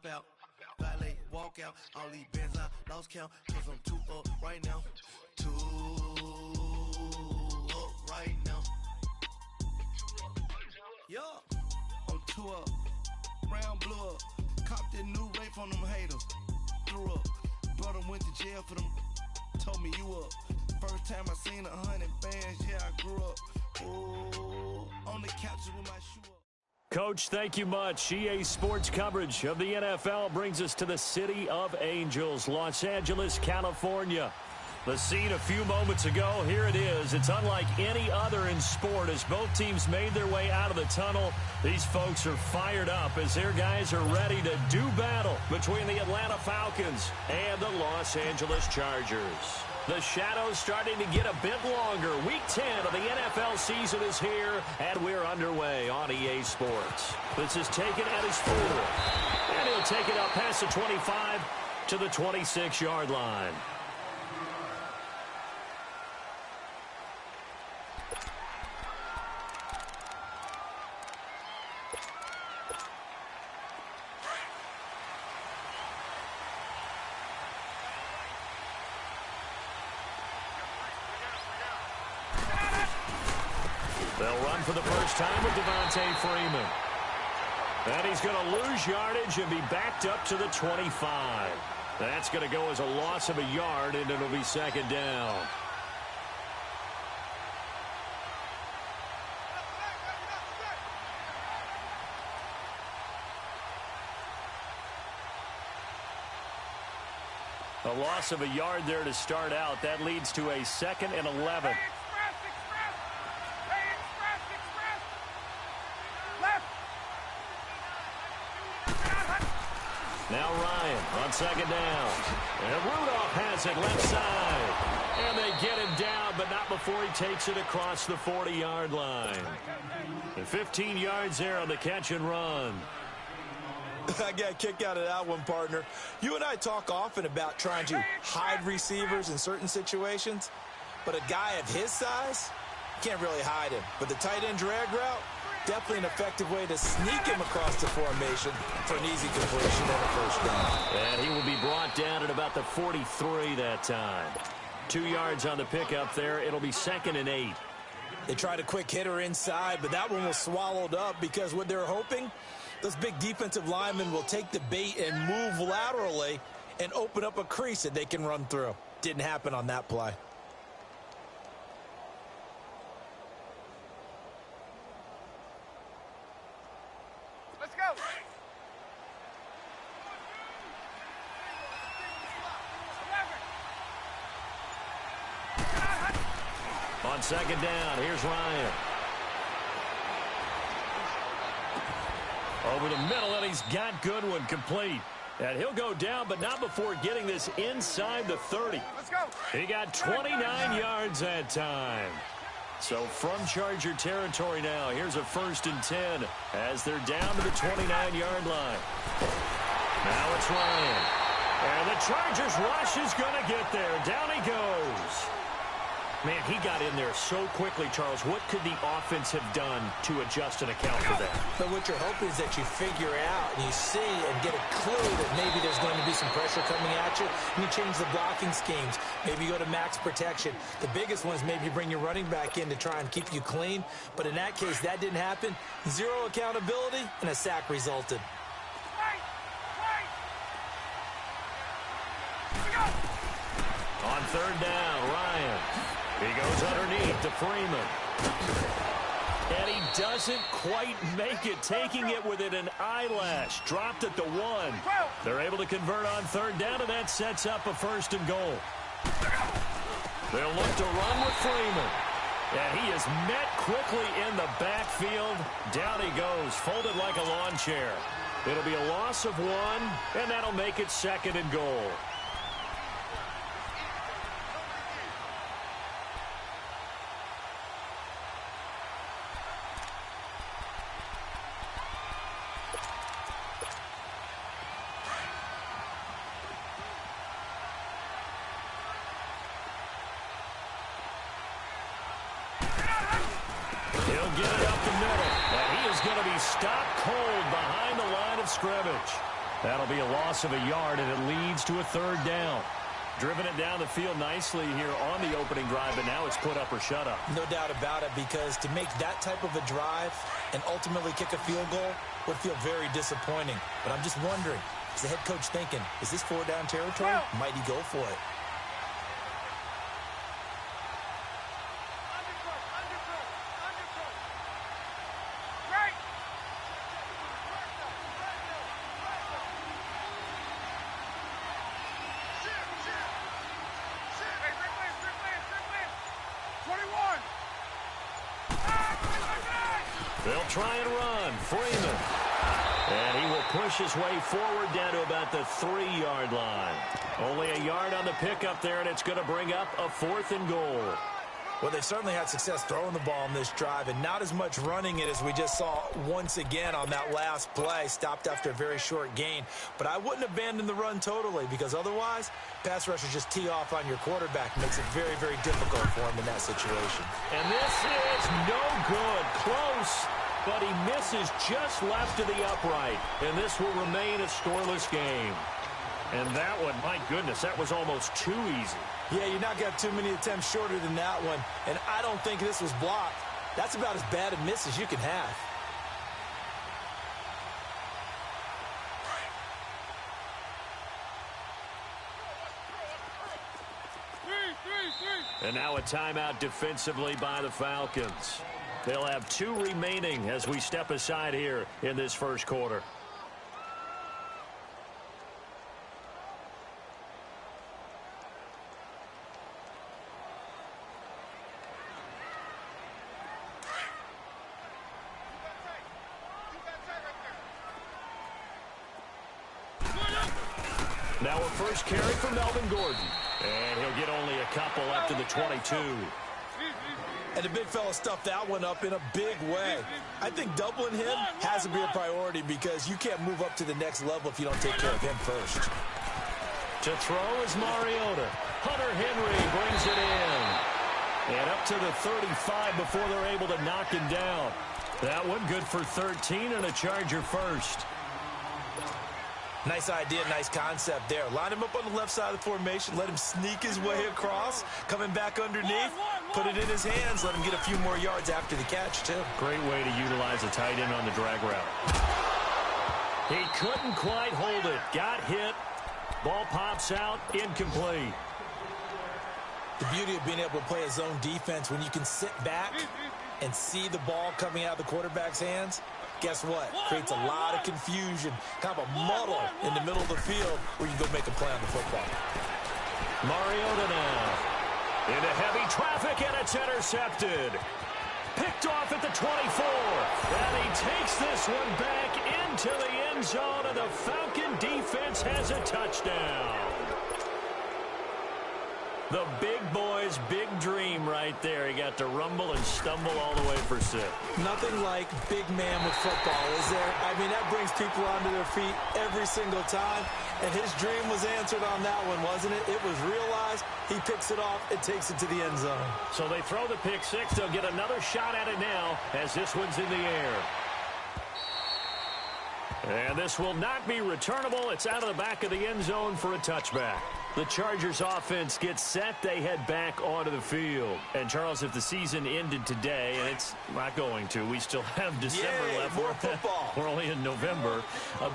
out. Valet, walk out. All these bands I lost count. Cause I'm 2 up right now. 2 up right now. Yeah, I'm 2 up. Round blew up. Copped that new rape on them haters. Threw up. Brother went to jail for them. Told me you up. First time I seen 100 bands, yeah, I grew up. Ooh, on the couches with my shoe up. Coach, thank you much. EA Sports coverage of the NFL brings us to the City of Angels, Los Angeles, California. The scene a few moments ago, here it is. It's unlike any other in sport as both teams made their way out of the tunnel. These folks are fired up as their guys are ready to do battle between the Atlanta Falcons and the Los Angeles Chargers. The shadows starting to get a bit longer. Week 10 of the NFL season is here, and we're underway on EA Sports. This is taken at his 4, and he'll take it up past the 25 to the 26-yard line. They'll run for the first time with Devontae Freeman. And he's going to lose yardage and be backed up to the 25. That's going to go as a loss of a yard, and it'll be second down. A loss of a yard there to start out. That leads to a 2nd and 11. Now Ryan on second down. And Rudolph has it left side. And they get him down, but not before he takes it across the 40-yard line. And 15 yards there on the catch and run. I got a kick out of that one, partner. You and I talk often about trying to hide receivers in certain situations, but a guy of his size, can't really hide him. But the tight end drag route, definitely an effective way to sneak him across the formation for an easy completion and a first down. And he will be brought down at about the 43 that time. 2 yards on the pickup there. It'll be 2nd and 8. They tried a quick hitter inside, but that one was swallowed up because what they're hoping, those big defensive linemen will take the bait and move laterally and open up a crease that they can run through. Didn't happen on that play. Let's go. On second down, here's Ryan. Over the middle, and he's got Goodwin complete. And he'll go down, but not before getting this inside the 30. Let's go. He got 29 yards that time. So from Charger territory now, here's a 1st and 10 as they're down to the 29-yard line. Now it's Ryan. And the Chargers rush is going to get there. Down he goes. Man, he got in there so quickly, Charles. What could the offense have done to adjust and account for that? But what you're hoping is that you figure out and you see and get a clue that maybe there's going to be some pressure coming at you, and you change the blocking schemes. Maybe you go to max protection. The biggest one is maybe you bring your running back in to try and keep you clean. But in that case, that didn't happen. 0 accountability, and a sack resulted. On 3rd down, Ryan. He goes underneath to Freeman. And he doesn't quite make it, taking it within an eyelash. Dropped at the 1. They're able to convert on 3rd down, and that sets up a 1st and goal. They'll look to run with Freeman. And he is met quickly in the backfield. Down he goes, folded like a lawn chair. It'll be a loss of 1, and that'll make it 2nd and goal. He'll get it up the middle, and he is going to be stopped cold behind the line of scrimmage. That'll be a loss of a yard, and it leads to a third down. Driven it down the field nicely here on the opening drive, but now it's put up or shut up. No doubt about it, because to make that type of a drive and ultimately kick a field goal would feel very disappointing. But I'm just wondering, is the head coach thinking, is this 4-down territory? Might he go for it? They'll try and run. Freeman. And he will push his way forward down to about the 3-yard line. Only a yard on the pickup there, and it's going to bring up a 4th and goal. Well, they've certainly had success throwing the ball in this drive, and not as much running it as we just saw once again on that last play. Stopped after a very short gain. But I wouldn't abandon the run totally, because otherwise, pass rushers just tee off on your quarterback. Makes it very, very difficult for him in that situation. And this is no good. Close, but he misses just left of the upright. And this will remain a scoreless game. And that one, my goodness, that was almost too easy. Yeah, you not got too many attempts shorter than that one. And I don't think this was blocked. That's about as bad a miss as you can have. And now a timeout defensively by the Falcons. They'll have 2 remaining as we step aside here in this first quarter. Now a first carry for Melvin Gordon. And he'll get only a couple up to the 22. And the big fella stuffed that one up in a big way. I think doubling him has to be a priority, because you can't move up to the next level if you don't take care of him first. To throw is Mariota. Hunter Henry brings it in. And up to the 35 before they're able to knock him down. That one good for 13 and a Charger first. Nice idea, nice concept there. Line him up on the left side of the formation. Let him sneak his way across. Coming back underneath. Put it in his hands. Let him get a few more yards after the catch, too. Great way to utilize a tight end on the drag route. He couldn't quite hold it. Got hit. Ball pops out. Incomplete. The beauty of being able to play a zone defense when you can sit back and see the ball coming out of the quarterback's hands. Guess what? Creates a lot of confusion, kind of a muddle in the middle of the field where you go make a play on the football. Mariota now into heavy traffic, and it's intercepted. Picked off at the 24. And he takes this one back into the end zone, and the Falcon defense has a touchdown. The big boy's big dream right there. He got to rumble and stumble all the way for 6. Nothing like big man with football, is there? I mean, that brings people onto their feet every single time. And his dream was answered on that one, wasn't it? It was realized. He picks it off and takes it to the end zone. So they throw the pick 6. They'll get another shot at it now as this one's in the air. And this will not be returnable. It's out of the back of the end zone for a touchback. The Chargers offense gets set. They head back onto the field. And, Charles, if the season ended today, and it's not going to, we still have December left. More football. We're only in November.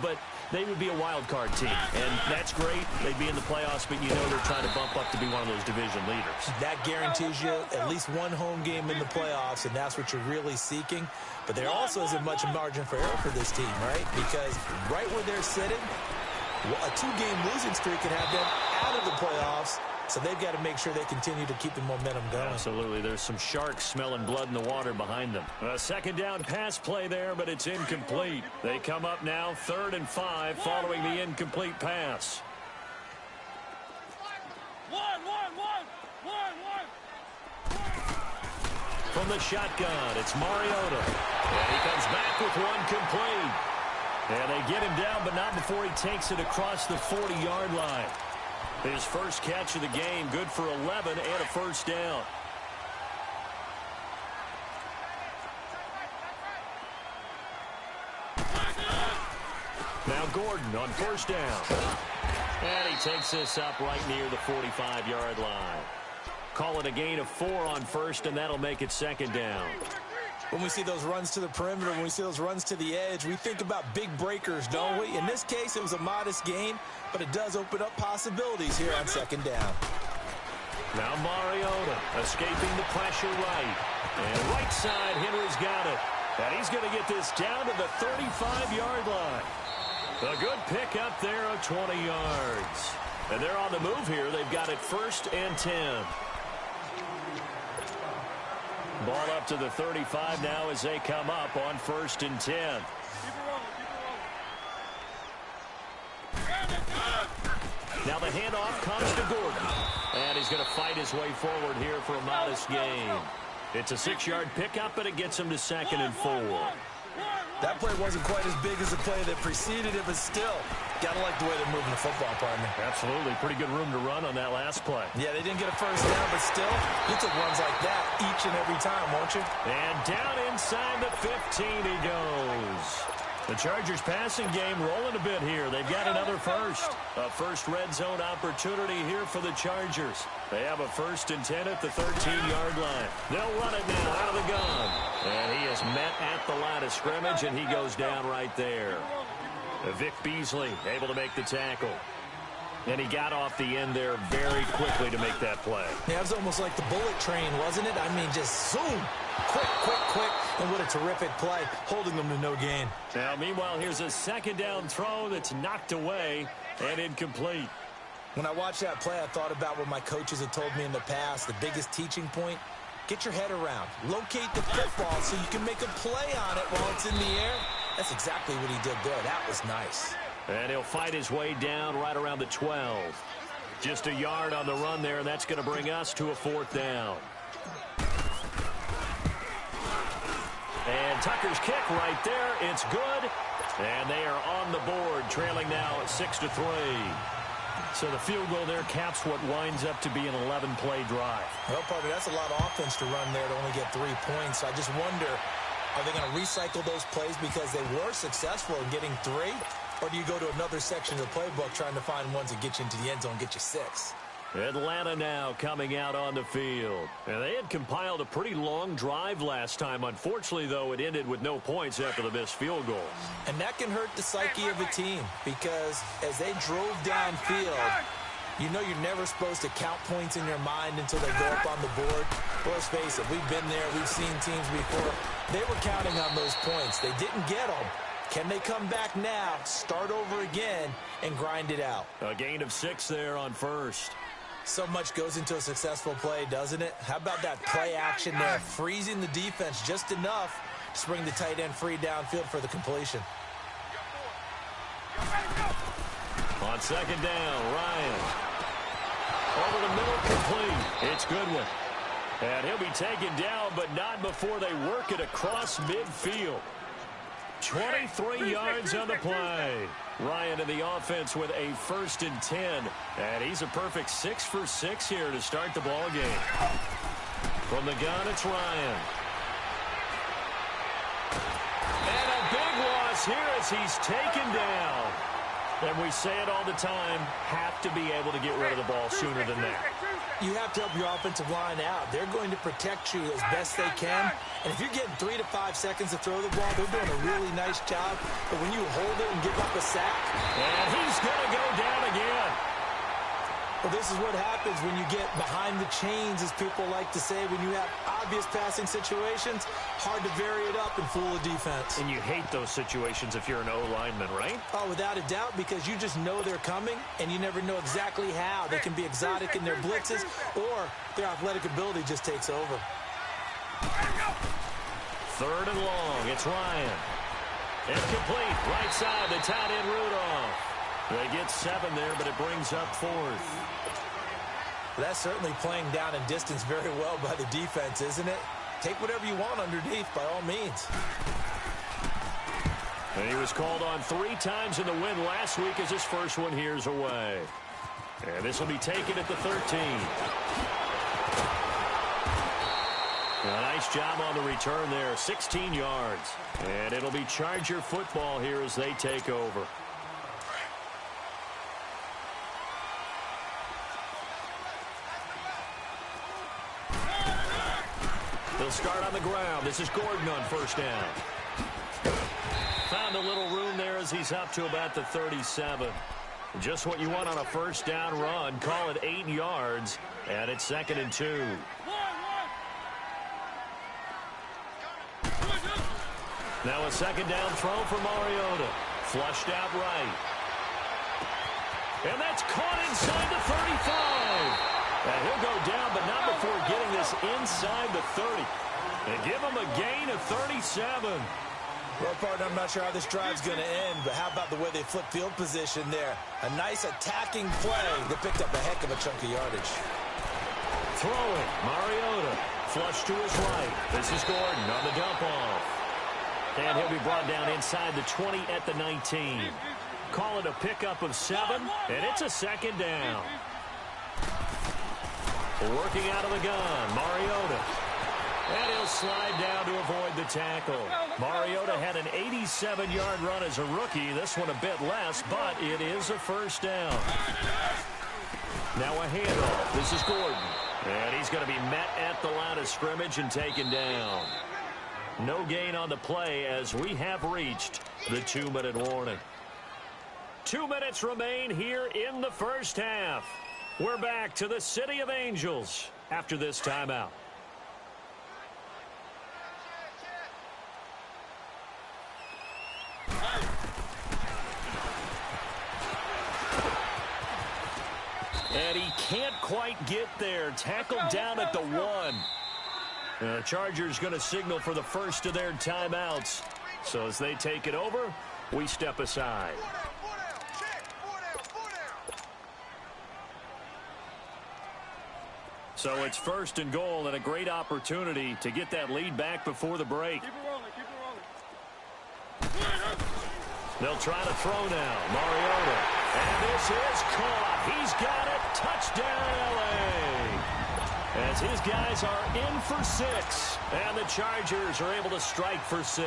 But they would be a wild card team. And that's great. They'd be in the playoffs, but you know they're trying to bump up to be one of those division leaders. That guarantees you at least one home game in the playoffs, and that's what you're really seeking. But there also isn't much margin for error for this team, right? Because right where they're sitting, a 2-game losing streak can have them out of the playoffs, so they've got to make sure they continue to keep the momentum going. Absolutely. There's some sharks smelling blood in the water behind them. A second down pass play there, but it's incomplete. They come up now 3rd and 5 following the incomplete pass. From the shotgun, it's Mariota. And he comes back with one complete. And they get him down, but not before he takes it across the 40-yard line. His first catch of the game, good for 11 and a first down. Now Gordon on first down. And he takes this up right near the 45-yard line. Call it a gain of 4 on first, and that'll make it second down. When we see those runs to the perimeter, when we see those runs to the edge, we think about big breakers, don't we? In this case, it was a modest gain, but it does open up possibilities here on second down. Now Mariota escaping the pressure right. And right side, Henry's got it. And he's going to get this down to the 35-yard line. A good pick up there of 20 yards. And they're on the move here. They've got it 1st and 10. Ball up to the 35 now as they come up on 1st and 10. Now the handoff comes to Gordon. And he's going to fight his way forward here for a modest gain. It's a 6-yard pickup, but it gets him to 2nd and 4. That play wasn't quite as big as the play that preceded it, but still, gotta like the way they're moving the football, partner. Absolutely. Pretty good room to run on that last play. Yeah, they didn't get a first down, but still, you took runs like that each and every time, won't you? And down inside the 15 he goes. The Chargers passing game rolling a bit here. They've got another first. A first red zone opportunity here for the Chargers. They have a 1st and 10 at the 13-yard line. They'll run it now out of the gun. And he is met at the line of scrimmage, and he goes down right there. Vic Beasley able to make the tackle. And he got off the end there very quickly to make that play. Yeah, it was almost like the bullet train, wasn't it? I mean, just zoom. Quick, quick, quick. And what a terrific play, holding them to no gain. Now, meanwhile, here's a 2nd down throw that's knocked away and incomplete. When I watched that play, I thought about what my coaches had told me in the past. The biggest teaching point, get your head around. Locate the football so you can make a play on it while it's in the air. That's exactly what he did there. That was nice. And he'll fight his way down right around the 12. Just a yard on the run there, and that's going to bring us to a 4th down. And Tucker's kick right there. It's good. And they are on the board, trailing now at 6-3. So the field goal there caps what winds up to be an 11-play drive. Well, partner, that's a lot of offense to run there to only get 3 points. I just wonder, are they going to recycle those plays because they were successful in getting 3? Or do you go to another section of the playbook trying to find ones that get you into the end zone, get you 6? Atlanta now coming out on the field. And they had compiled a pretty long drive last time. Unfortunately, though, it ended with no points after the missed field goal. And that can hurt the psyche of a team because as they drove downfield, you know you're never supposed to count points in your mind until they go up on the board. Well, let's face it, we've been there. We've seen teams before. They were counting on those points. They didn't get them. Can they come back now, start over again, and grind it out? A gain of 6 there on first. So much goes into a successful play, doesn't it? How about that play action there, freezing the defense just enough to bring the tight end free downfield for the completion. On 2nd down, Ryan. Over the middle, complete. It's Goodwin. And he'll be taken down, but not before they work it across midfield. 23 yards on the play. Ryan in the offense with a 1st and 10. And he's a perfect 6 for 6 here to start the ball game. From the gun, it's Ryan. And a big loss here as he's taken down. And we say it all the time, have to be able to get rid of the ball sooner than that. You have to help your offensive line out. They're going to protect you as best they can. And if you're getting 3 to 5 seconds to throw the ball, they're doing a really nice job. But when you hold it and give up a sack, and he's going to go down again. Well, this is what happens when you get behind the chains, as people like to say, when you have obvious passing situations, hard to vary it up and fool the defense. And you hate those situations if you're an O-lineman, right? Oh, without a doubt, because you just know they're coming, and you never know exactly how. They can be exotic in their blitzes, or their athletic ability just takes over. 3rd and long, it's Ryan. Incomplete, right side, the tight end Rudolph. They get 7 there, but it brings up 4th. That's certainly playing down in distance very well by the defense, isn't it? Take whatever you want underneath, by all means. And he was called on 3 times in the win last week as his first one here's away. And this will be taken at the 13. A nice job on the return there, 16 yards. And it'll be Charger football here as they take over. They'll start on the ground. This is Gordon on first down. Found a little room there as he's up to about the 37. Just what you want on a first down run. Call it 8 yards, and it's 2nd and 2. Now a second down throw for Mariota. Flushed out right. And that's caught inside the 35. And he'll go down, but not before getting this inside the 30. And give him a gain of 37. Well, partner, I'm not sure how this drive's going to end, but how about the way they flip field position there? A nice attacking play that picked up a heck of a chunk of yardage. Throwing, Mariota. Flush to his right. This is Gordon on the dump off. And he'll be brought down inside the 20 at the 19. Call it a pickup of 7, and it's a second down. Working out of the gun, Mariota. And he'll slide down to avoid the tackle. Mariota had an 87-yard run as a rookie. This one a bit less, but it is a first down. Now a handoff. This is Gordon. And he's going to be met at the line of scrimmage and taken down. No gain on the play as we have reached the 2-minute warning. 2 minutes remain here in the first half. We're back to the City of Angels after this timeout. And he can't quite get there. Tackled down at the 1. The Chargers going to signal for the first of their timeouts. So as they take it over, we step aside. So it's 1st and goal and a great opportunity to get that lead back before the break. Keep it rolling, keep it rolling. They'll try to throw now. Mariota. And this is caught. He's got it. Touchdown, L.A. As his guys are in for 6. And the Chargers are able to strike for 6.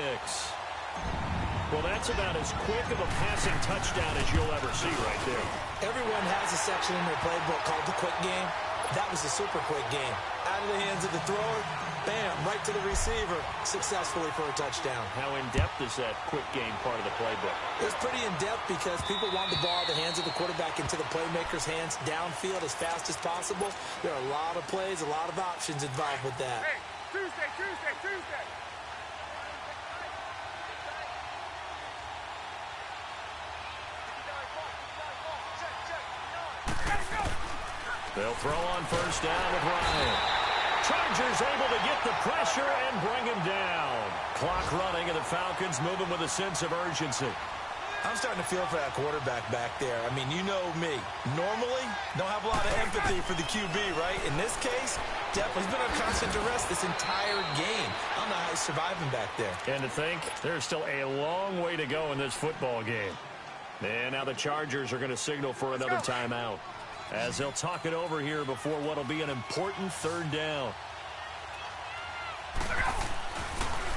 Well, that's about as quick of a passing touchdown as you'll ever see right there. Everyone has a section in their playbook called the quick game. That was a super quick game. Out of the hands of the thrower, bam, right to the receiver, successfully for a touchdown. How in-depth is that quick game part of the playbook? It's pretty in-depth because people want the ball out of the hands of the quarterback into the playmaker's hands downfield as fast as possible. There are a lot of plays, a lot of options involved with that. Hey, Tuesday. They'll throw on first down with Ryan. Chargers able to get the pressure and bring him down. Clock running, and the Falcons moving with a sense of urgency. I'm starting to feel for that quarterback back there. I mean, you know me. Normally, don't have a lot of empathy for the QB, right? In this case, definitely. He's been on constant duress this entire game. I don't know how he's surviving back there. And to think, there's still a long way to go in this football game. And now the Chargers are going to signal for another timeout, as they'll talk it over here before what will be an important 3rd down.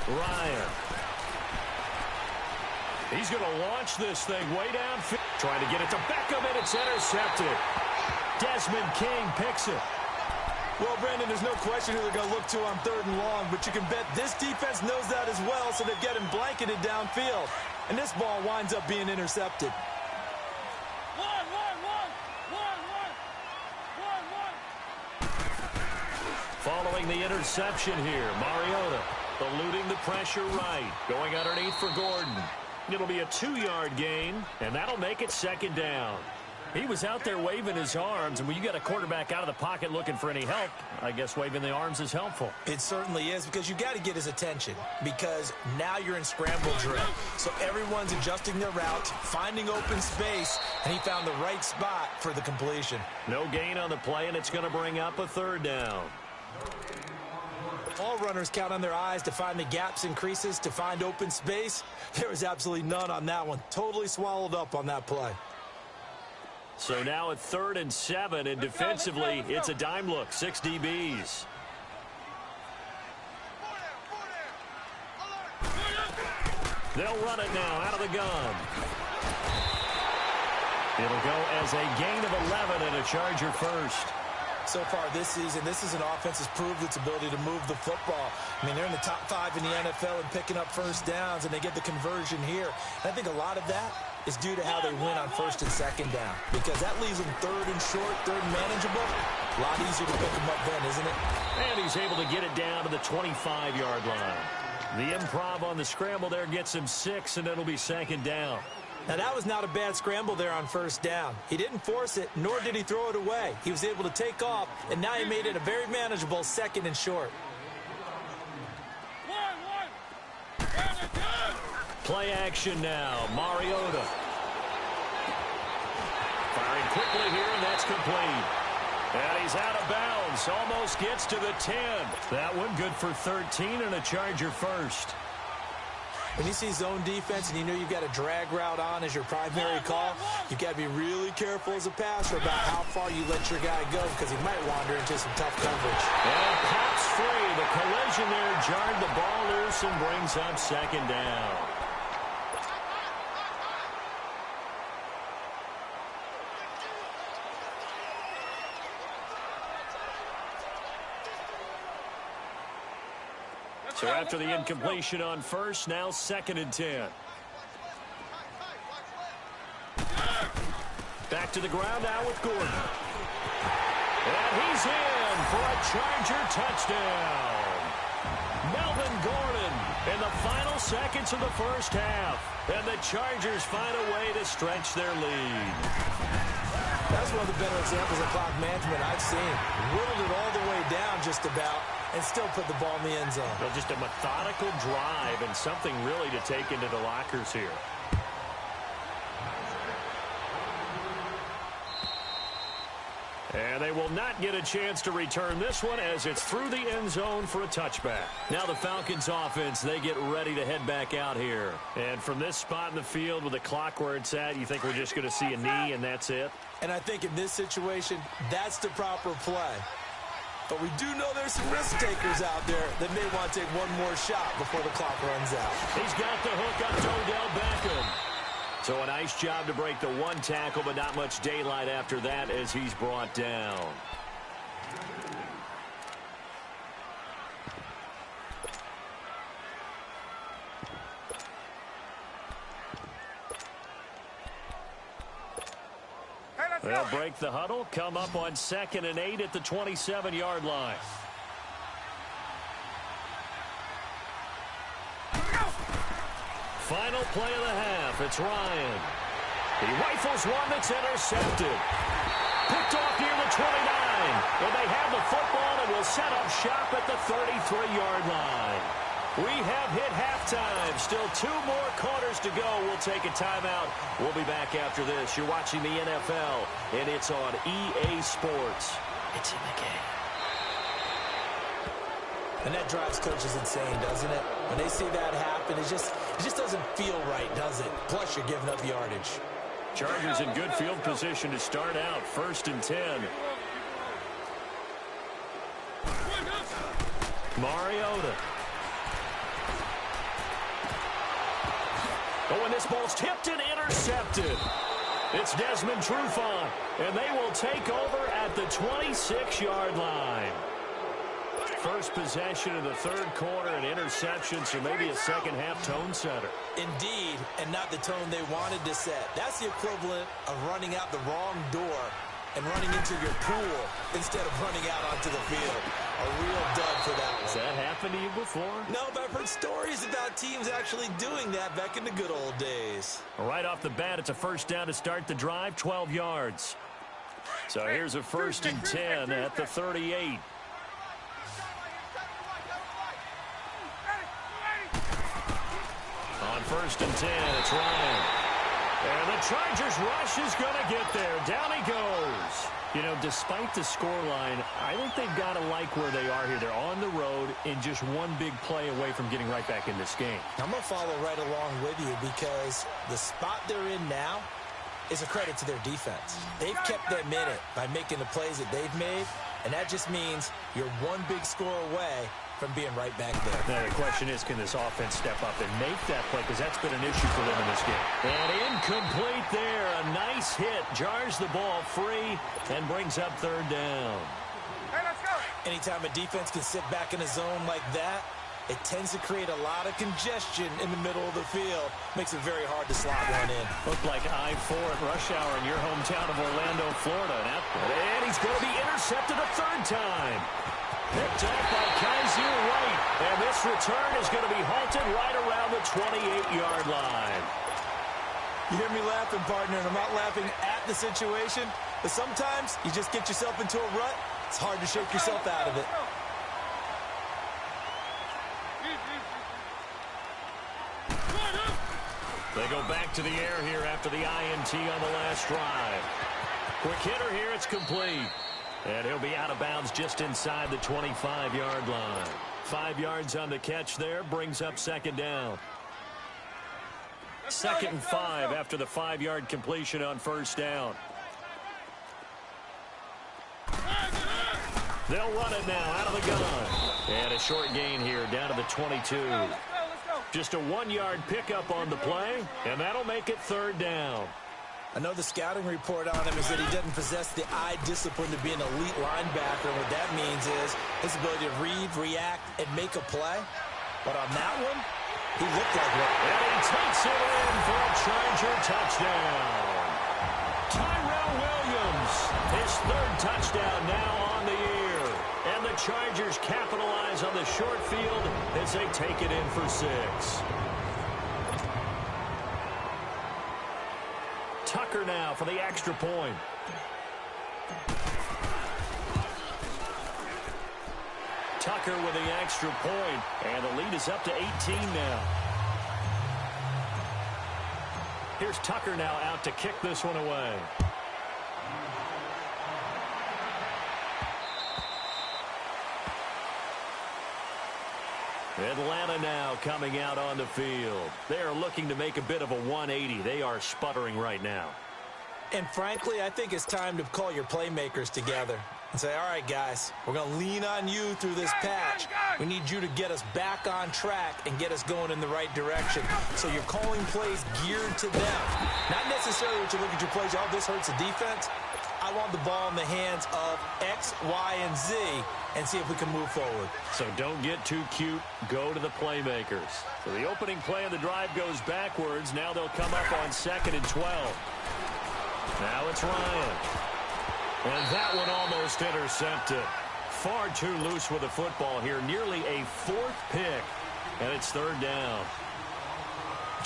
Ryan. He's going to launch this thing way downfield. Trying to get it to Beckham, and it's intercepted. Desmond King picks it. Well, Brandon, there's no question who they're going to look to on 3rd and long, but you can bet this defense knows that as well, so they've got him blanketed downfield. And this ball winds up being intercepted. Following the interception here, Mariota eluding the pressure right. Going underneath for Gordon. It'll be a 2-yard gain, and that'll make it 2nd down. He was out there waving his arms, and when you got a quarterback out of the pocket looking for any help, I guess waving the arms is helpful. It certainly is, because you got to get his attention, because now you're in scramble drill. So everyone's adjusting their route, finding open space, and he found the right spot for the completion. No gain on the play, and it's going to bring up a 3rd down. All runners count on their eyes to find the gaps and creases, to find open space. There was absolutely none on that one. Totally swallowed up on that play. So now at 3rd and 7, and defensively, it's a dime look, 6 DBs. They'll run it now out of the gun. It'll go as a gain of 11 and a Charger first. So far this season, this is an offense that's proved its ability to move the football. I mean, they're in the top 5 in the NFL in picking up first downs, and they get the conversion here. And I think a lot of that is due to how they win on first and second down, because that leaves them third and short, third and manageable. A lot easier to pick them up then, isn't it? And he's able to get it down to the 25-yard line. The improv on the scramble there gets him 6, and it'll be second down. Now, that was not a bad scramble there on first down. He didn't force it, nor did he throw it away. He was able to take off, and now he made it a very manageable second and short. Play action now. Mariota. Firing quickly here, and that's complete. And he's out of bounds. Almost gets to the 10. That one good for 13 and a Charger first. When you see zone defense and you know you've got a drag route on as your primary call, you've got to be really careful as a passer about how far you let your guy go, because he might wander into some tough coverage. And pops free. The collision there jarred the ball loose and brings up second down. So after the incompletion on first, now second and 10. Back to the ground now with Gordon. And he's in for a Charger touchdown. Melvin Gordon in the final seconds of the first half. And the Chargers find a way to stretch their lead. That's one of the better examples of clock management I've seen. Whittled it all the way down just about, and still put the ball in the end zone. Well, just a methodical drive and something really to take into the lockers here. And they will not get a chance to return this one as it's through the end zone for a touchback. Now the Falcons offense, they get ready to head back out here. And from this spot in the field with the clock where it's at, you think we're just going to see a knee and that's it? And I think in this situation, that's the proper play. But we do know there's some risk takers out there that may want to take one more shot before the clock runs out. He's got the hook up to Odell Beckham. So a nice job to break the one tackle, but not much daylight after that as he's brought down. They'll break the huddle, come up on 2nd and 8 at the 27-yard line. Final play of the half. It's Ryan. He rifles one that's intercepted. Picked off near the 29. And they have the football and will set up shop at the 33-yard line. We have hit halftime. Still 2 more quarters to go. We'll take a timeout. We'll be back after this. You're watching the NFL, and it's on EA Sports. It's in the game. And that drives coaches insane, doesn't it? When they see that happen, it just doesn't feel right, does it? Plus, you're giving up yardage. Chargers in good field position to start out. 1st and 10. Mariota. Oh, and this ball's tipped and intercepted. It's Desmond Trufant, and they will take over at the 26-yard line. First possession of the 3rd quarter, an interception, so maybe a second-half tone setter. Indeed, and not the tone they wanted to set. That's the equivalent of running out the wrong door and running into your pool instead of running out onto the field. A real dud for that one. Has that happened to you before? No, but I've heard stories about teams actually doing that back in the good old days. Right off the bat, it's a first down to start the drive, 12 yards. So here's a 1st and 10 at the 38. On 1st and 10, it's Ryan. And the Chargers rush is going to get there. Down he goes. You know, despite the scoreline, I think they've got to like where they are here. They're on the road and just one big play away from getting right back in this game. I'm going to follow right along with you because the spot they're in now is a credit to their defense. They've kept them in it by making the plays that they've made, and that just means you're one big score away from being right back there. Now the question is, can this offense step up and make that play? Because that's been an issue for them in this game. And incomplete there. A nice hit. Jars the ball free and brings up 3rd down. Anytime a defense can sit back in a zone like that, it tends to create a lot of congestion in the middle of the field. Makes it very hard to slot one in. Looked like I-4 at rush hour in your hometown of Orlando, Florida. And he's going to be intercepted a third time. Picked up by Kaiser White. And this return is going to be halted right around the 28-yard line. You hear me laughing, partner, and I'm not laughing at the situation, but sometimes you just get yourself into a rut. It's hard to shake yourself out of it. They go back to the air here after the INT on the last drive. Quick hitter here, it's complete. And he'll be out of bounds just inside the 25-yard line. 5 yards on the catch there, brings up second down. 2nd and 5 after the 5-yard completion on first down. They'll run it now out of the gun. And a short gain here down to the 22. Just a 1-yard pickup on the play, and that'll make it third down. I know the scouting report on him is that he doesn't possess the eye discipline to be an elite linebacker. What that means is his ability to read, react, and make a play. But on that one, he looked like one. And he takes it in for a Charger touchdown. Tyrell Williams, his third touchdown now on the year. And the Chargers capitalize on the short field as they take it in for 6. Tucker now for the extra point. Tucker with the extra point, and the lead is up to 18 now. Here's Tucker now out to kick this one away. Atlanta now coming out on the field. They are looking to make a bit of a 180. They are sputtering right now. And frankly, I think it's time to call your playmakers together and say, all right, guys, we're going to lean on you through this patch. We need you to get us back on track and get us going in the right direction. So you're calling plays geared to them. Not necessarily what you look at your plays, oh, this hurts the defense. I want the ball in the hands of X, Y, and Z and see if we can move forward. So don't get too cute. Go to the playmakers. So the opening play of the drive goes backwards. Now they'll come up on 2nd and 12. Now it's Ryan. And that one almost intercepted. Far too loose with the football here. Nearly a 4th pick. And it's third down.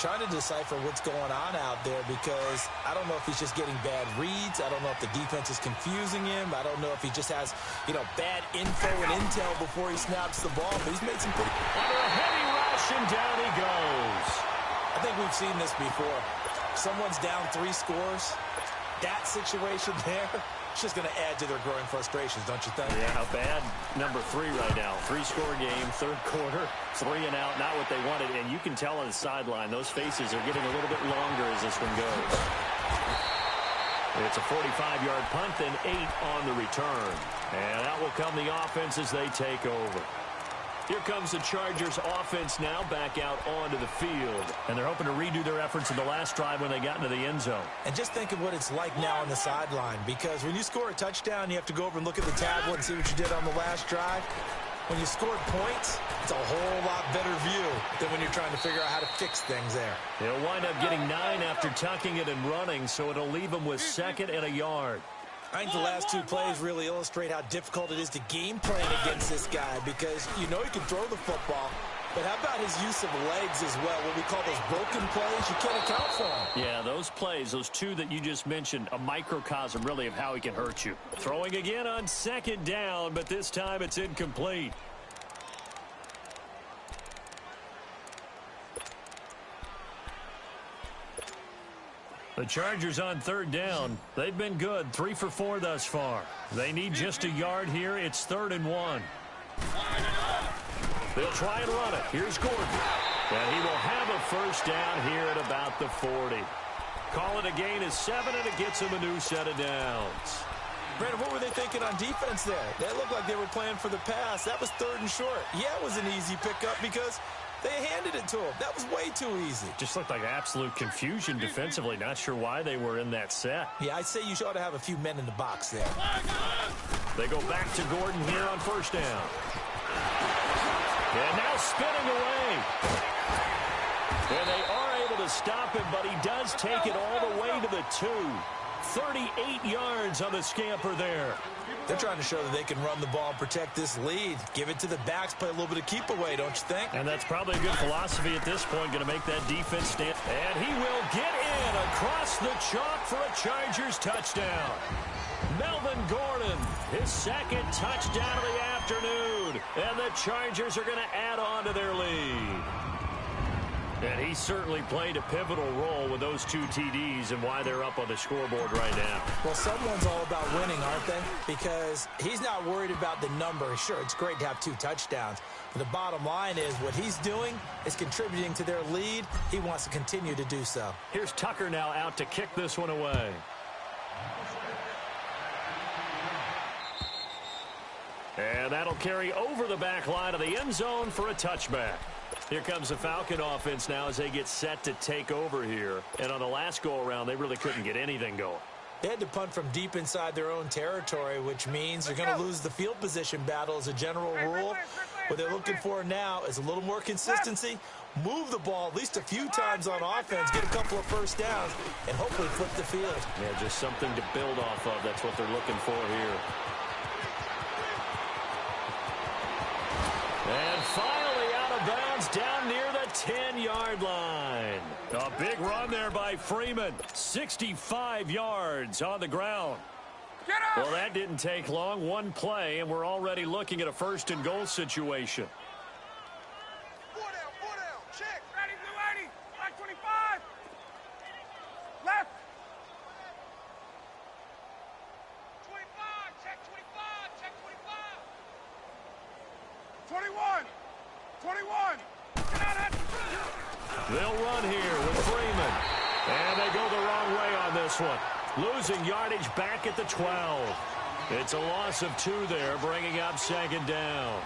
Trying to decipher what's going on out there because I don't know if he's just getting bad reads. I don't know if the defense is confusing him. I don't know if he just has, bad info and intel before he snaps the ball. But he's made some pretty... Under a heavy rush, and down he goes. I think we've seen this before. Someone's down 3 scores. That situation there, it's just going to add to their growing frustrations, don't you think? Yeah, bad number 3 right now. 3-score game, third quarter, 3 and out, not what they wanted. And you can tell on the sideline, those faces are getting a little bit longer as this one goes. It's a 45-yard punt, then 8 on the return. And out will come the offense as they take over. Here comes the Chargers offense now back out onto the field. And they're hoping to redo their efforts in the last drive when they got into the end zone. And just think of what it's like now on the sideline. Because when you score a touchdown, you have to go over and look at the tablet and see what you did on the last drive. When you scored points, it's a whole lot better view than when you're trying to figure out how to fix things there. They'll wind up getting 9 after tucking it and running, so it'll leave them with 2nd and a yard. I think the last 2 plays really illustrate how difficult it is to game plan against this guy because you know he can throw the football, but how about his use of legs as well? What we call those broken plays, you can't account for them. Yeah, those plays, those 2 that you just mentioned, a microcosm really of how he can hurt you. Throwing again on 2nd down, but this time it's incomplete. The Chargers on 3rd down. They've been good, 3 for 4 thus far. They need just a yard here. It's 3rd and 1. They'll try and run it. Here's Gordon. And he will have a first down here at about the 40. Call it a gain of 7, and it gets him a new set of downs. Brandon, what were they thinking on defense there? They looked like they were playing for the pass. That was 3rd and short. Yeah, it was an easy pickup because they handed it to him. That was way too easy. Just looked like absolute confusion defensively. Not sure why they were in that set. Yeah, I'd say you ought to have a few men in the box there. They go back to Gordon here on first down. And now spinning away. And they are able to stop him, but he does take it all the way to the 2. 38 yards on the scamper there. They're trying to show that they can run the ball and protect this lead. Give it to the backs, play a little bit of keep away, don't you think? And that's probably a good philosophy at this point, going to make that defense stand. And he will get in across the chalk for a Chargers touchdown. Melvin Gordon, his second touchdown of the afternoon. And the Chargers are going to add on to their lead. And he certainly played a pivotal role with those 2 TDs and why they're up on the scoreboard right now. Well, someone's all about winning, aren't they? Because he's not worried about the number. Sure, it's great to have 2 touchdowns. But the bottom line is what he's doing is contributing to their lead. He wants to continue to do so. Here's Tucker now out to kick this one away. And that'll carry over the back line of the end zone for a touchback. Here comes the Falcon offense now as they get set to take over here. And on the last go-around, they really couldn't get anything going. They had to punt from deep inside their own territory, which means they're going to lose the field position battle as a general rule. What they're looking for now is a little more consistency, move the ball at least a few times on offense, get a couple of first downs, and hopefully flip the field. Yeah, just something to build off of. That's what they're looking for here. And finally out of bounds down near the 10-yard line. A big run there by Freeman. 65 yards on the ground. Well, that didn't take long. One play, and we're already looking at a first-and-goal situation. 4 down, check. Ready, blue 80, back 25. Left. 25, check 25, check 25. 21. They'll run here with Freeman. And they go the wrong way on this one. Losing yardage back at the 12. It's a loss of 2 there, bringing up second down.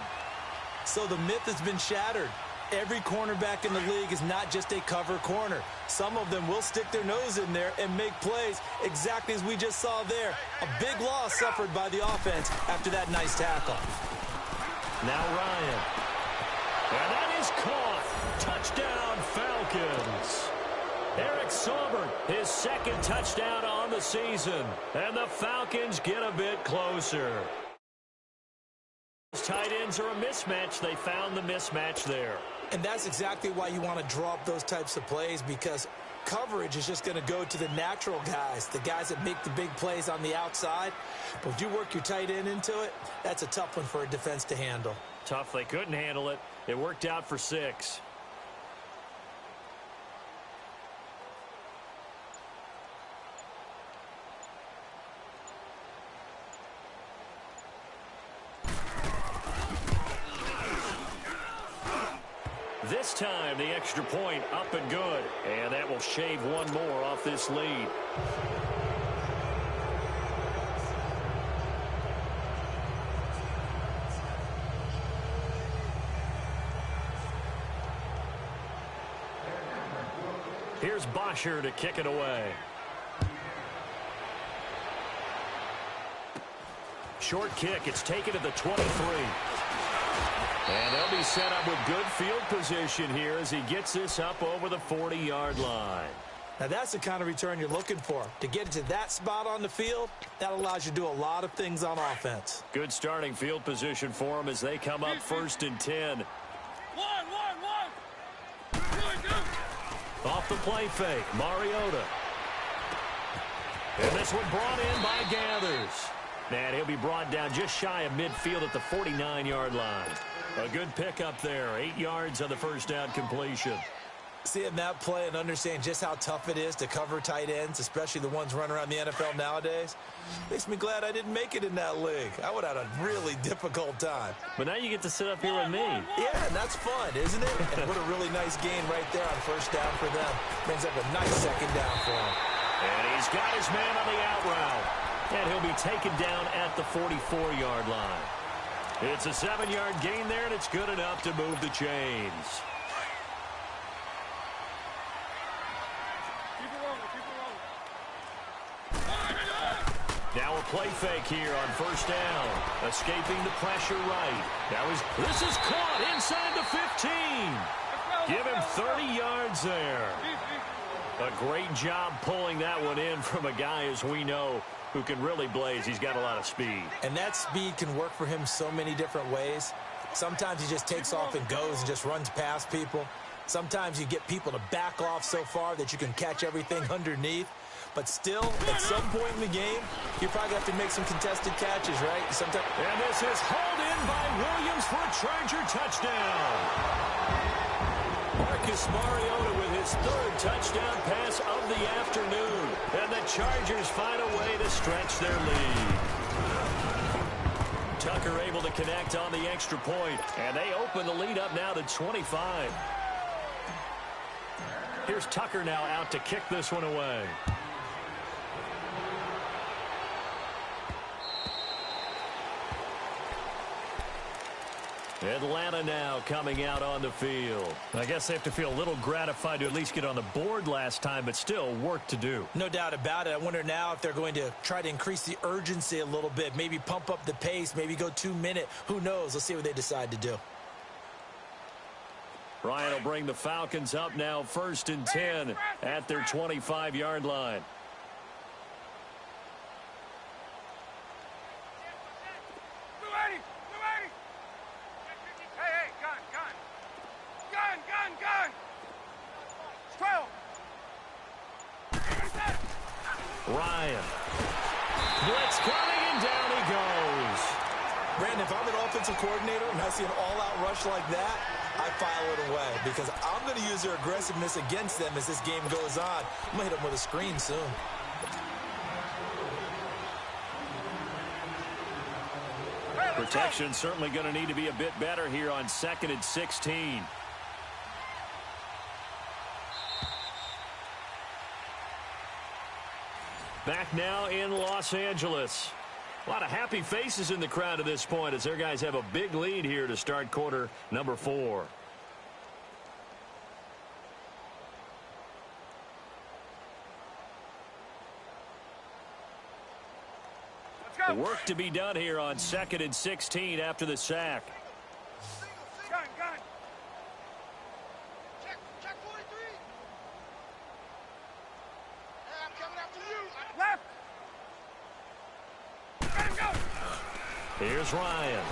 So the myth has been shattered. Every cornerback in the league is not just a cover corner. Some of them will stick their nose in there and make plays exactly as we just saw there. A big loss suffered by the offense after that nice tackle. Now Ryan. And that is caught. Touchdown, Falcons. Eric Saubert, his second touchdown on the season. And the Falcons get a bit closer. Tight ends are a mismatch. They found the mismatch there. And that's exactly why you want to draw up those types of plays, because coverage is just going to go to the natural guys, the guys that make the big plays on the outside. But if you work your tight end into it, that's a tough one for a defense to handle. Tough. They couldn't handle it. It worked out for 6. This time, the extra point up and good. And that will shave one more off this lead. Here's Bosher to kick it away. Short kick. It's taken to the 23. And they'll be set up with good field position here as he gets this up over the 40-yard line. Now, that's the kind of return you're looking for. To get to that spot on the field, that allows you to do a lot of things on offense. Good starting field position for them as they come up 1st and 10. Off the play fake, Mariota. And this one brought in by Gathers. And he'll be brought down just shy of midfield at the 49-yard line. A good pickup there, 8 yards on the first down completion. Seeing that play and understanding just how tough it is to cover tight ends, especially the ones running around the NFL nowadays, makes me glad I didn't make it in that league. I would have had a really difficult time. But now you get to sit up here with me. Yeah, and that's fun, isn't it? And what a really nice gain right there on first down for them. Brings up a nice second down for him. And he's got his man on the out route. And he'll be taken down at the 44-yard line. It's a 7-yard gain there, and it's good enough to move the chains. Now a play fake here on first down. Escaping the pressure right. This is caught inside the 15. Give him 30 yards there. A great job pulling that one in from a guy, as we know, who can really blaze. He's got a lot of speed. And that speed can work for him so many different ways. Sometimes he just takes off and goes and just runs past people. Sometimes you get people to back off so far that you can catch everything underneath. But still, at some point in the game, you probably have to make some contested catches, right? And this is hauled in by Williams for a Charger touchdown. Marcus Mariota with his third touchdown pass of the afternoon. And the Chargers find a way to stretch their lead. Tucker able to connect on the extra point. And they open the lead up now to 25. Here's Tucker now out to kick this one away. Atlanta now coming out on the field. I guess they have to feel a little gratified to at least get on the board last time, but still work to do. No doubt about it. I wonder now if they're going to try to increase the urgency a little bit, maybe pump up the pace, maybe go 2-minute. Who knows? Let's see what they decide to do. Ryan will bring the Falcons up now 1st and 10 at their 25-yard line. Ryan. Blitz coming, and down he goes. Brandon, if I'm an offensive coordinator and I see an all-out rush like that, I file it away because I'm going to use their aggressiveness against them as this game goes on. I'm going to hit them with a screen soon. Protection certainly going to need to be a bit better here on 2nd and 16. Back now in Los Angeles. A lot of happy faces in the crowd at this point as their guys have a big lead here to start quarter number 4. Let's go. Work to be done here on 2nd and 16 after the sack. Gun. Check 43. Hey, I'm coming after you. Left. Here's Ryan.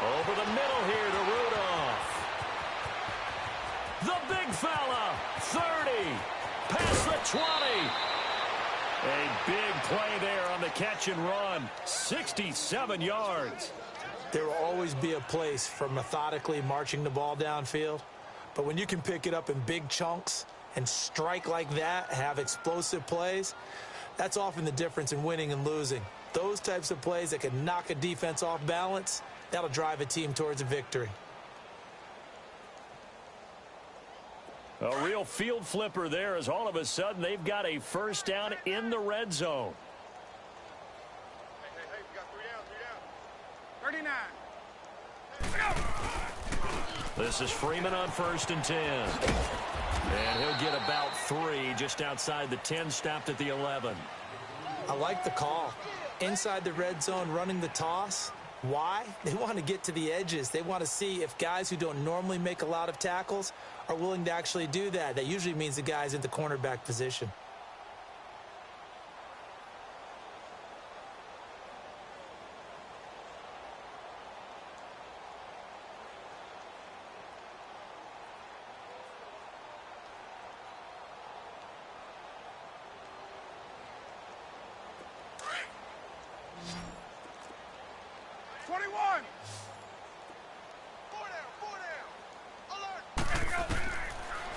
Over the middle here to Rudolph. The big fella. 30. Past the 20. A big play there on the catch and run. 67 yards. There will always be a place for methodically marching the ball downfield. But when you can pick it up in big chunks and strike like that, have explosive plays, that's often the difference in winning and losing. Those types of plays that can knock a defense off balance, that'll drive a team towards a victory. A real field flipper there as all of a sudden they've got a first down in the red zone. Hey, we got 3 down. 39. This is Freeman on 1st and 10. And he'll get about 3 just outside the 10, stopped at the 11. I like the call. Inside the red zone running the toss. Why? They want to get to the edges. They want to see if guys who don't normally make a lot of tackles are willing to actually do that. That usually means the guy's in the cornerback position.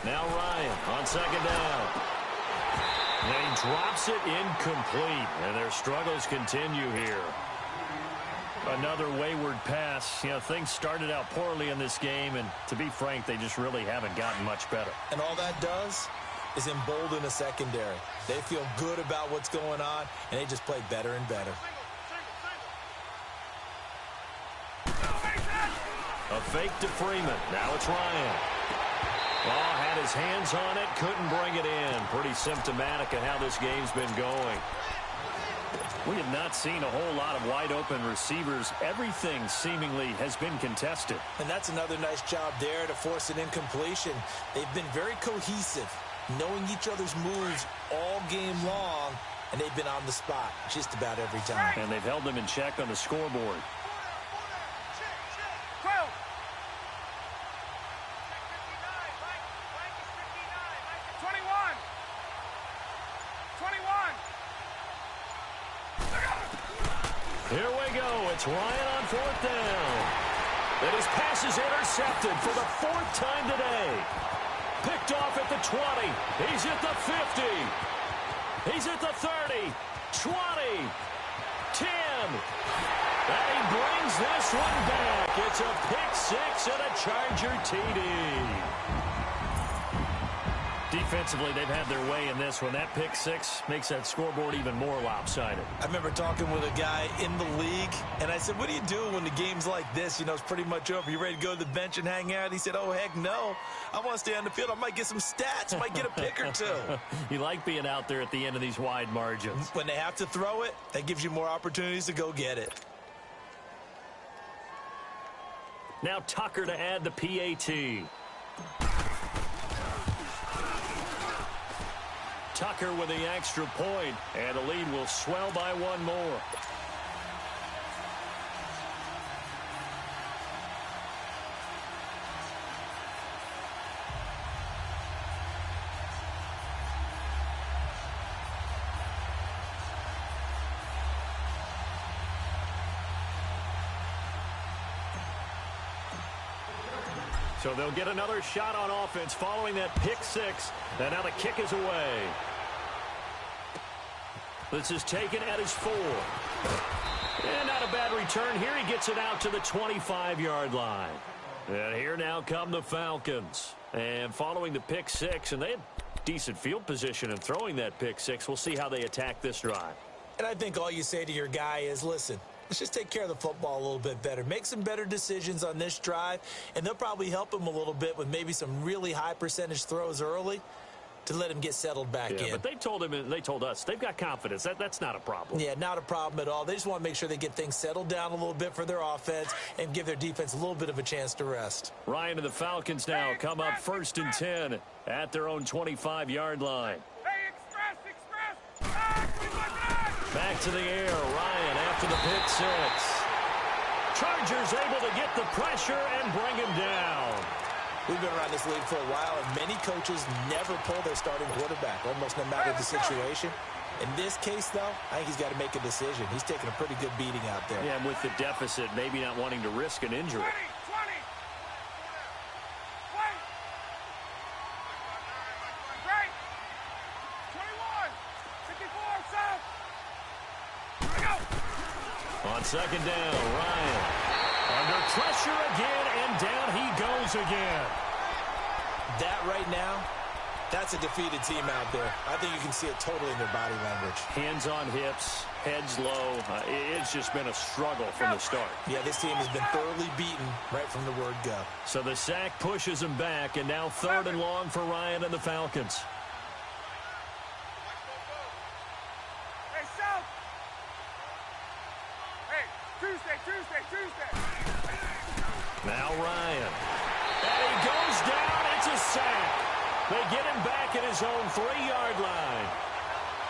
Now Ryan on 2nd down. And he drops it incomplete, and their struggles continue here. Another wayward pass. You know, things started out poorly in this game, and to be frank, they just really haven't gotten much better. And all that does is embolden a secondary. They feel good about what's going on, and they just play better and better. A fake to Freeman. Now it's Ryan. Oh, had his hands on it, couldn't bring it in. Pretty symptomatic of how this game's been going. We have not seen a whole lot of wide-open receivers. Everything seemingly has been contested. And that's another nice job there to force an incompletion. They've been very cohesive, knowing each other's moves all game long, and they've been on the spot just about every time. And they've held them in check on the scoreboard. 12. Here we go. It's Ryan on fourth down. And his pass is intercepted for the fourth time today. Picked off at the 20. He's at the 50. He's at the 30. 20. 10. And he brings this one back. It's a pick six and a Charger TD. Defensively, they've had their way in this one. That pick six makes that scoreboard even more lopsided. I remember talking with a guy in the league, and I said, what do you do when the game's like this? You know, it's pretty much over. You ready to go to the bench and hang out? He said, oh, heck no. I want to stay on the field. I might get some stats. Might get a pick or two. You like being out there at the end of these wide margins. When they have to throw it, that gives you more opportunities to go get it. Now Tucker to add the PAT. Tucker with the extra point, and the lead will swell by one more. So they'll get another shot on offense following that pick six. And now the kick is away. This is taken at his 4. And not a bad return here. He gets it out to the 25-yard line. And here now come the Falcons. And following the pick six, and they had decent field position in throwing that pick six. We'll see how they attack this drive. And I think all you say to your guy is, listen, let's just take care of the football a little bit better. Make some better decisions on this drive, and they'll probably help him a little bit with maybe some really high percentage throws early to let him get settled back in. But they told him, and they told us, they've got confidence. That's not a problem. Yeah, not a problem at all. They just want to make sure they get things settled down a little bit for their offense and give their defense a little bit of a chance to rest. Ryan and the Falcons now come up 1st and 10 at their own 25-yard line. Back to the air, Ryan after the pick six. Chargers able to get the pressure and bring him down. We've been around this league for a while, and many coaches never pull their starting quarterback, almost no matter the situation. In this case, though, I think he's got to make a decision. He's taking a pretty good beating out there. Yeah, and with the deficit, maybe not wanting to risk an injury. 20. Right. 21. 54, south. On second down, Ryan under pressure again, and down he goes again. That right now, that's a defeated team out there. I think you can see it totally in their body language. Hands on hips, heads low. It's just been a struggle from the start. Yeah, this team has been thoroughly beaten right from the word go. So the sack pushes him back, and now 3rd and long for Ryan and the Falcons. Hey, south. Hey, Tuesday. Now Ryan. And he goes down. It's a sack. They get him back at his own 3-yard line.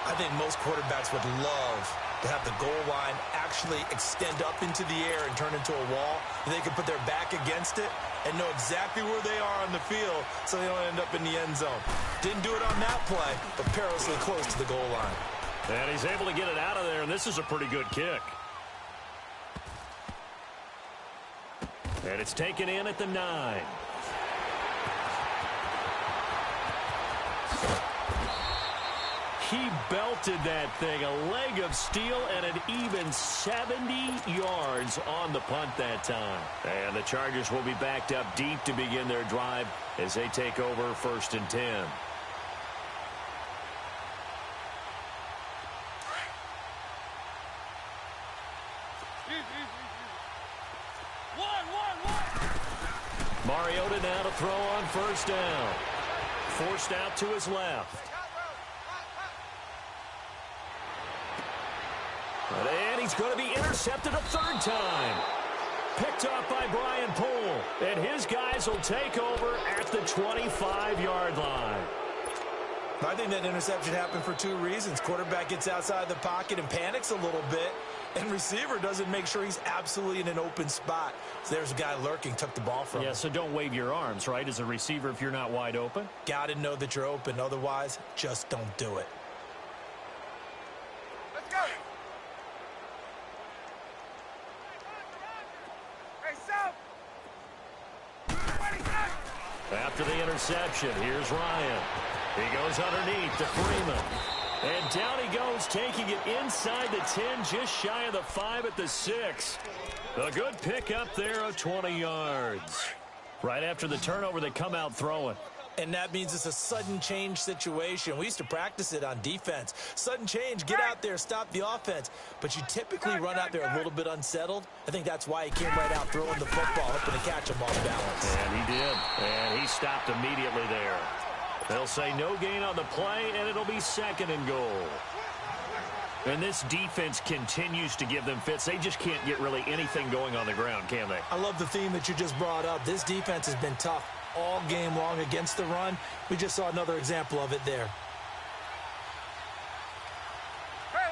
I think most quarterbacks would love to have the goal line actually extend up into the air and turn into a wall. And they can put their back against it and know exactly where they are on the field so they don't end up in the end zone. Didn't do it on that play, but perilously close to the goal line. And he's able to get it out of there, and this is a pretty good kick. And it's taken in at the 9. He belted that thing, a leg of steel, and an even 70 yards on the punt that time. And the Chargers will be backed up deep to begin their drive as they take over 1st and 10. Mariota now to throw on 1st down. Forced out to his left. And he's going to be intercepted a third time. Picked off by Brian Poole. And his guys will take over at the 25-yard line. I think that interception happened for two reasons. Quarterback gets outside the pocket and panics a little bit, and receiver doesn't make sure he's absolutely in an open spot. So there's a guy lurking, took the ball from him. Yeah, so don't wave your arms, right, as a receiver if you're not wide open? Got to know that you're open. Otherwise, just don't do it. Let's go. Hey, South. After the interception, here's Ryan. He goes underneath to Freeman. And down he goes, taking it inside the 10, just shy of the 5 at the 6. A good pick up there of 20 yards. Right after the turnover, they come out throwing. And that means it's a sudden change situation. We used to practice it on defense. Sudden change, get out there, stop the offense. But you typically run out there a little bit unsettled. I think that's why he came right out throwing the football, hoping to catch him off balance. And he did. And he stopped immediately there. They'll say no gain on the play, and it'll be 2nd and goal. And this defense continues to give them fits. They just can't get really anything going on the ground, can they? I love the theme that you just brought up. This defense has been tough all game long against the run. We just saw another example of it there.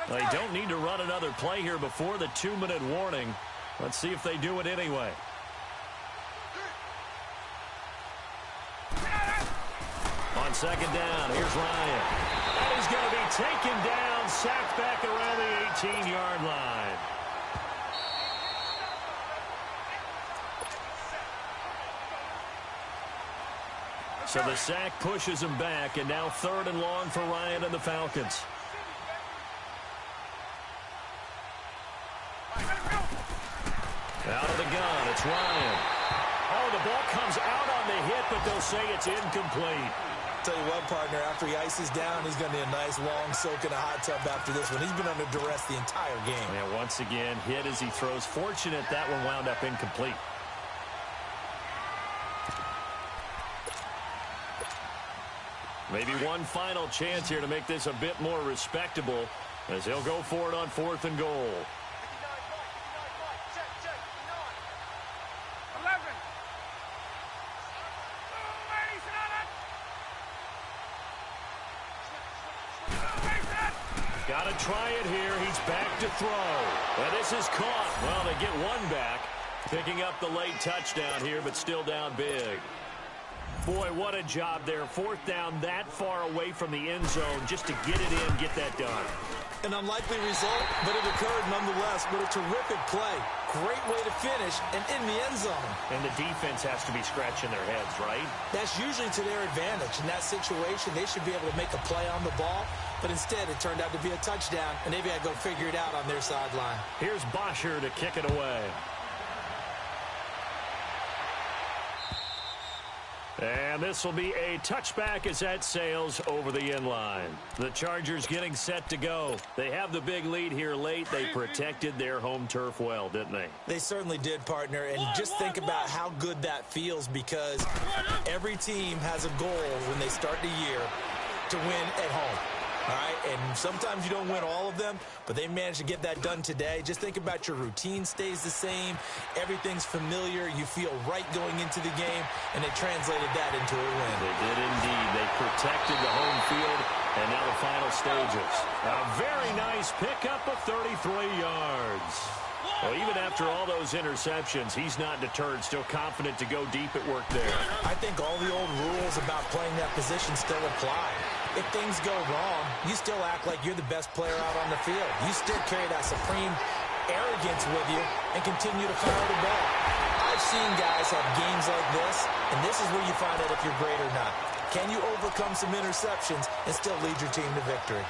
They don't need to run another play here before the 2-minute warning. Let's see if they do it anyway. On 2nd down, here's Ryan. And he's going to be taken down, sacked back around the 18-yard line. So the sack pushes him back, and now 3rd and long for Ryan and the Falcons. Out of the gun, it's Ryan. Oh, the ball comes out on the hit, but they'll say it's incomplete. Tell you what, partner, after he ices down, he's going to need a nice long soak in a hot tub after this one. He's been under duress the entire game. Yeah, once again, hit as he throws. Fortunate that one wound up incomplete. Maybe one final chance here to make this a bit more respectable as he'll go for it on 4th and goal. 11. Got to try it here. He's back to throw. And this is caught. Well, they get one back. Picking up the late touchdown here, but still down big. Boy, what a job there. 4th down that far away from the end zone just to get it in, get that done. An unlikely result, but it occurred nonetheless. But a terrific play. Great way to finish and in the end zone. And the defense has to be scratching their heads, right? That's usually to their advantage. In that situation, they should be able to make a play on the ball. But instead, it turned out to be a touchdown, and they've got to go figure it out on their sideline. Here's Bosher to kick it away. And this will be a touchback as that sails over the end line. The Chargers getting set to go. They have the big lead here late. They protected their home turf well, didn't they? They certainly did, partner. And just think about how good that feels, because every team has a goal when they start the year to win at home. All right, and sometimes you don't win all of them, but they managed to get that done today. Just think about your routine stays the same. Everything's familiar. You feel right going into the game, and they translated that into a win. They did indeed. They protected the home field, and now the final stages. A very nice pickup of 33 yards. Well, even after all those interceptions, he's not deterred, still confident to go deep at work there. I think all the old rules about playing that position still apply. If things go wrong, you still act like you're the best player out on the field. You still carry that supreme arrogance with you and continue to fire the ball. I've seen guys have games like this, and this is where you find out if you're great or not. Can you overcome some interceptions and still lead your team to victory?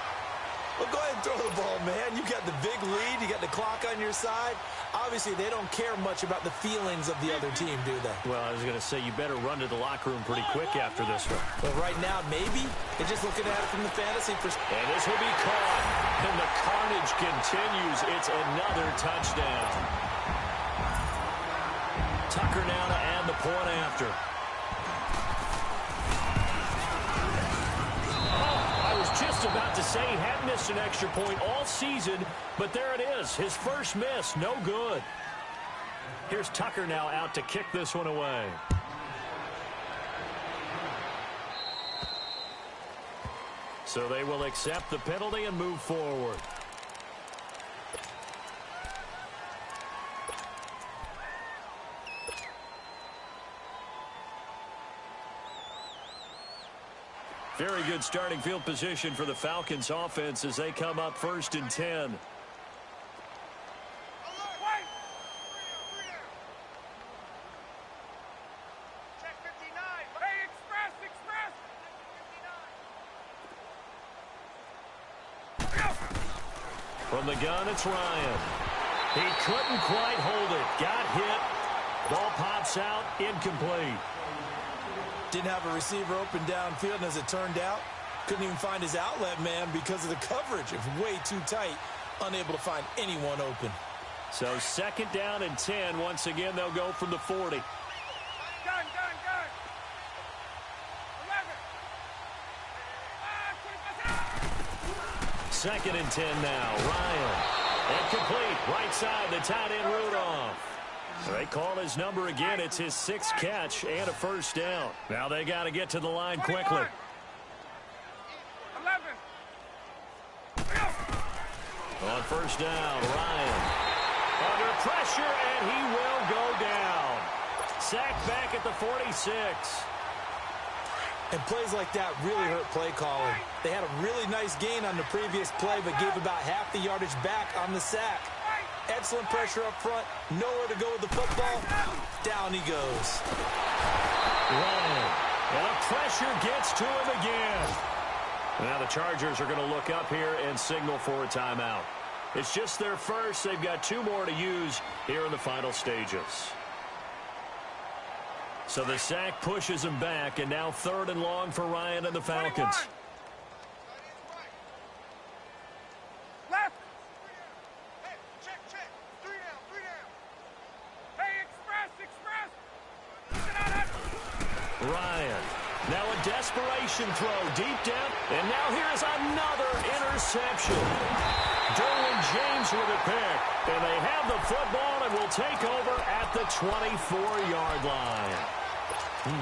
Well, go ahead and throw the ball, man. You got the big lead. You got the clock on your side. Obviously, they don't care much about the feelings of the other team, do they? Well, I was going to say, you better run to the locker room pretty quick after this one. But right now, maybe they're just looking at it from the fantasy perspective. And this will be caught. And the carnage continues. It's another touchdown. Tucker now to add the point after. Oh, I was just about to say he hadn't missed an extra point all season, but there it is. His first miss, no good. Here's Tucker now out to kick this one away. So they will accept the penalty and move forward. Very good starting field position for the Falcons offense as they come up 1st and 10. From the gun, it's Ryan. He couldn't quite hold it. Got hit. Ball pops out, incomplete. Didn't have a receiver open downfield, and as it turned out, couldn't even find his outlet man because of the coverage. It was way too tight, unable to find anyone open. So 2nd down and 10. Once again, they'll go from the 40. Gun. 11. 2nd and 10 now. Ryan. Incomplete. Right side, the tight end Rudolph. They call his number again. It's his 6th catch and a 1st down. Now they got to get to the line quickly. 11. On 1st down, Ryan. Under pressure, and he will go down. Sacked back at the 46. And plays like that really hurt play calling. They had a really nice gain on the previous play, but gave about half the yardage back on the sack. Excellent pressure up front. Nowhere to go with the football. Down he goes. Ryan. And the pressure gets to him again. Now the Chargers are going to look up here and signal for a timeout. It's just their first. They've got 2 more to use here in the final stages. So the sack pushes him back, and now 3rd and long for Ryan and the Falcons. 21. Left. Hey, check. 3 down. Hey, express. Ryan. Now a desperation throw deep down, and now here's another interception. Derwin James with a pick, and they have the football and will take over at the 24-yard line.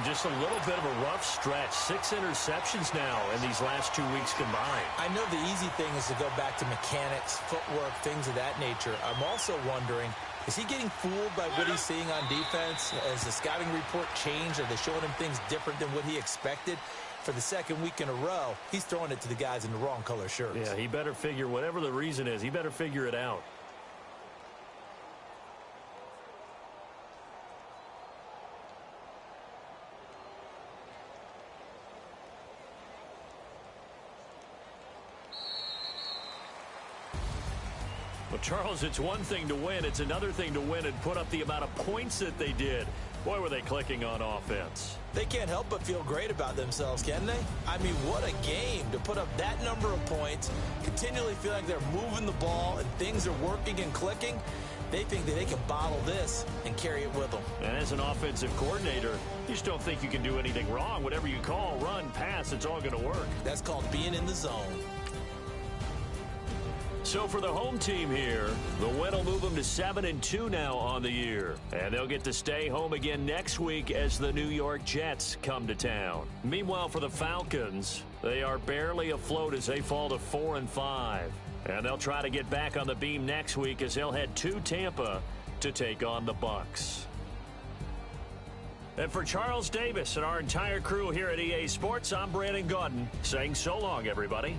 Just a little bit of a rough stretch. 6 interceptions now in these last 2 weeks combined. I know the easy thing is to go back to mechanics, footwork, things of that nature. I'm also wondering, is he getting fooled by what he's seeing on defense? Has the scouting report changed? Are they showing him things different than what he expected? For the 2nd week in a row, he's throwing it to the guys in the wrong color shirts. Yeah, he better figure, whatever the reason is, he better figure it out. Well, Charles, it's one thing to win. It's another thing to win and put up the amount of points that they did. Boy, were they clicking on offense. They can't help but feel great about themselves, can they? I mean, what a game to put up that number of points, continually feel like they're moving the ball and things are working and clicking. They think that they can bottle this and carry it with them. And as an offensive coordinator, you just don't think you can do anything wrong. Whatever you call, run, pass, it's all going to work. That's called being in the zone. So for the home team here, the win will move them to 7-2 now on the year. And they'll get to stay home again next week as the New York Jets come to town. Meanwhile, for the Falcons, they are barely afloat as they fall to 4-5. And they'll try to get back on the beam next week as they'll head to Tampa to take on the Bucs. And for Charles Davis and our entire crew here at EA Sports, I'm Brandon Gaudin saying so long, everybody.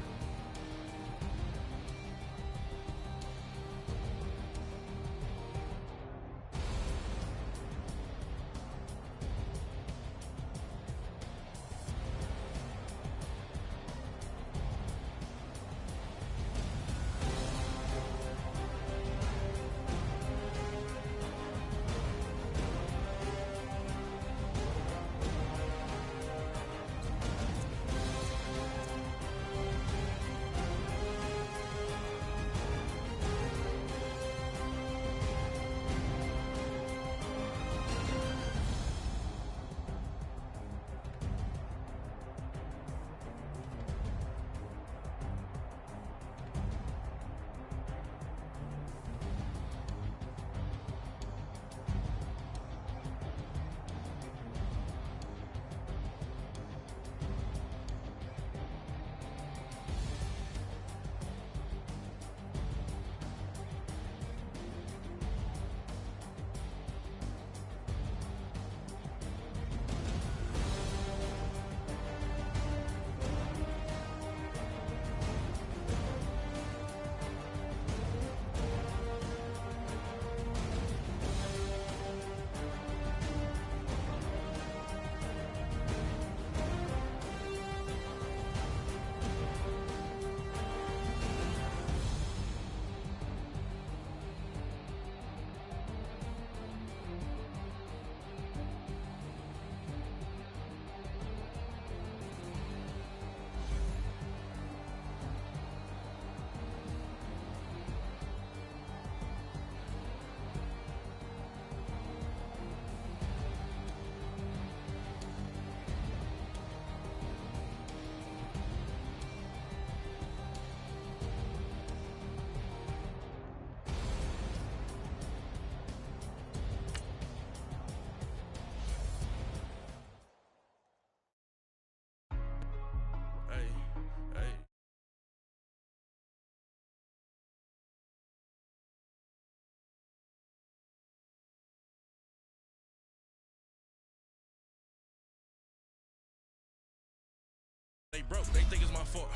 They broke, they think it's my fault.